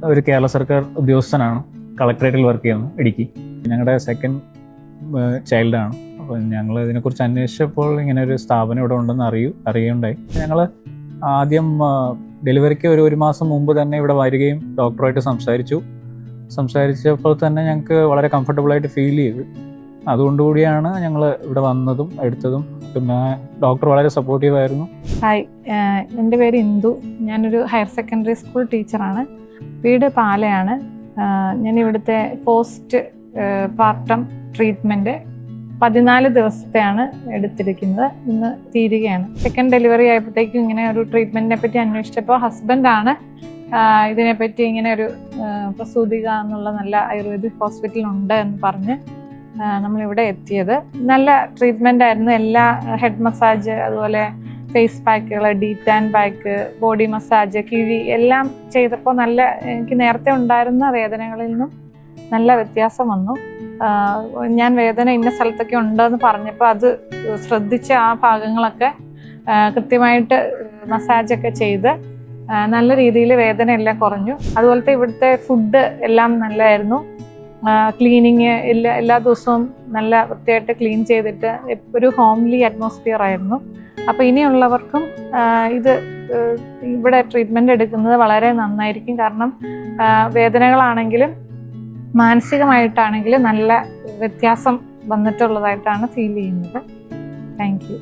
ഒരു കേരള സർക്കാർ ഉദ്യോഗസ്ഥനാണ്, കളക്ടറേറ്റിൽ വർക്ക് ചെയ്യുന്നു ഇടുക്കി. ഞങ്ങളുടെ സെക്കൻഡ് ചൈൽഡാണ്. അപ്പോൾ ഞങ്ങൾ ഇതിനെക്കുറിച്ച് അന്വേഷിച്ചപ്പോൾ ഇങ്ങനെ ഒരു സ്ഥാപനം ഇവിടെ ഉണ്ടെന്ന് അറിയുകയുണ്ടായി. ഞങ്ങൾ ആദ്യം ഡെലിവറിക്ക് ഒരു മാസം മുമ്പ് തന്നെ ഇവിടെ വരികയും ഡോക്ടറുമായിട്ട് സംസാരിച്ചപ്പോൾ തന്നെ ഞങ്ങൾക്ക് വളരെ കംഫർട്ടബിളായിട്ട് ഫീൽ ചെയ്തു. അതുകൊണ്ടുകൂടിയാണ് ഞങ്ങൾ ഇവിടെ വന്നതും എടുത്തതും. പിന്നെ ഡോക്ടർ വളരെ സപ്പോർട്ടീവായിരുന്നു. ഹായ്, എൻ്റെ പേര് ഇന്ദു. ഞാനൊരു ഹയർ സെക്കൻഡറി സ്കൂൾ ടീച്ചറാണ്. വീട് പാലയാണ്. ഞാൻ ഇവിടുത്തെ പോസ്റ്റ് പാർട്ടം ട്രീറ്റ്മെൻറ്റ് 14 ദിവസത്തെയാണ് എടുത്തിരിക്കുന്നത്. ഇന്ന് തീരുകയാണ്. സെക്കൻഡ് ഡെലിവറി ആയപ്പോഴത്തേക്കും ഇങ്ങനെ ഒരു ട്രീറ്റ്മെൻറ്റിനെ പറ്റി അന്വേഷിച്ചപ്പോൾ ഹസ്ബൻഡാണ് ഇതിനെപ്പറ്റി ഇങ്ങനെ ഒരു പ്രസൂതിക എന്നുള്ള നല്ല ആയുർവേദിക് ഹോസ്പിറ്റലുണ്ട് എന്ന് പറഞ്ഞ് നമ്മളിവിടെ എത്തിയത്. നല്ല ട്രീറ്റ്മെൻ്റ് ആയിരുന്നു. എല്ലാ ഹെഡ് മസാജ്, അതുപോലെ ഫേസ് പാക്കുകൾ, ഡീറ്റാൻ പാക്ക്, ബോഡി മസാജ്, കിഴി എല്ലാം ചെയ്തപ്പോൾ എനിക്ക് നേരത്തെ ഉണ്ടായിരുന്ന വേദനകളിൽ നിന്നും നല്ല വ്യത്യാസം വന്നു. ഞാൻ വേദന ഇന്ന സ്ഥലത്തൊക്കെ ഉണ്ടെന്ന് പറഞ്ഞപ്പോൾ അത് ശ്രദ്ധിച്ച് ആ ഭാഗങ്ങളൊക്കെ കൃത്യമായിട്ട് മസാജൊക്കെ ചെയ്ത് നല്ല രീതിയിൽ വേദന എല്ലാം കുറഞ്ഞു. അതുപോലത്തെ ഇവിടുത്തെ ഫുഡ് എല്ലാം നല്ലതായിരുന്നു. ക്ലീനിങ് എല്ലാ ദിവസവും നല്ല വൃത്തിയായിട്ട് ക്ലീൻ ചെയ്തിട്ട് ഒരു ഹോംലി അറ്റ്മോസ്ഫിയർ ആയിരുന്നു. അപ്പോൾ ഇനിയുള്ളവർക്കും ഇവിടെ ട്രീറ്റ്മെൻറ്റ് എടുക്കുന്നത് വളരെ നന്നായിരിക്കും. കാരണം വേദനകളാണെങ്കിലും മാനസികമായിട്ടാണെങ്കിലും നല്ല വ്യത്യാസം വന്നിട്ടുള്ളതായിട്ടാണ് ഫീൽ ചെയ്യുന്നത്. Thank you.